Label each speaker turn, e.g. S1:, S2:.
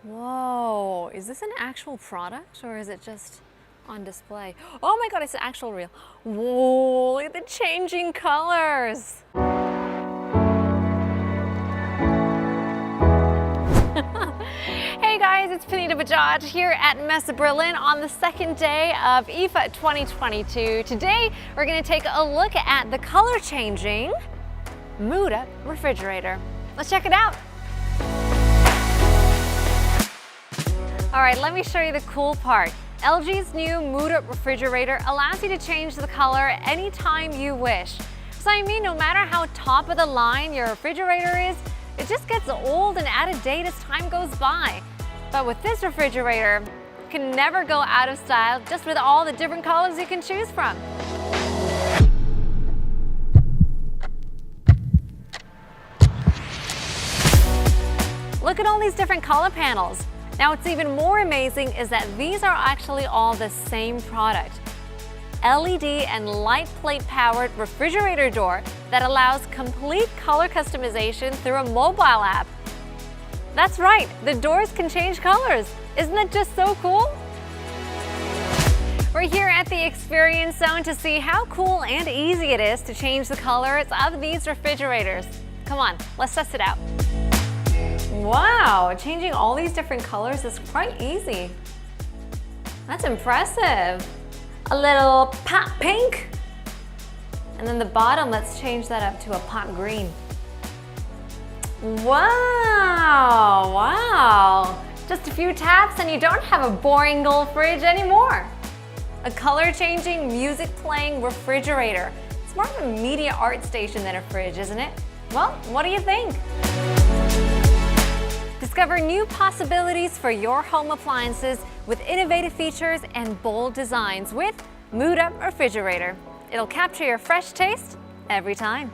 S1: Whoa, is this an actual product or is it just on display? Oh my God, it's an actual real. Whoa, look at the changing colors. Hey guys, it's Panita Bajaj here at Messe Berlin on the second day of IFA 2022. Today, we're going to take a look at the color changing Muda refrigerator. Let's check it out. All right, let me show you the cool part. LG's new Muda refrigerator allows you to change the color anytime you wish. So I mean, no matter how top of the line your refrigerator is, it just gets old and out of date as time goes by. But with this refrigerator, you can never go out of style just with all the different colors you can choose from. Look at all these different color panels. Now what's even more amazing is that these are actually all the same product. LED and light plate powered refrigerator door that allows complete color customization through a mobile app. That's right, the doors can change colors. Isn't that just so cool? We're here at the Experience Zone to see how cool and easy it is to change the colors of these refrigerators. Come on, let's test it out. Wow, changing all these different colors is quite easy. That's impressive. A little pop pink. And then the bottom, let's change that up to a pop green. Wow, wow. Just a few taps and you don't have a boring gold fridge anymore. A color-changing, music-playing refrigerator. It's more of a media art station than a fridge, isn't it? Well, what do you think? Discover new possibilities for your home appliances with innovative features and bold designs with Muda refrigerator. It'll capture your fresh taste every time.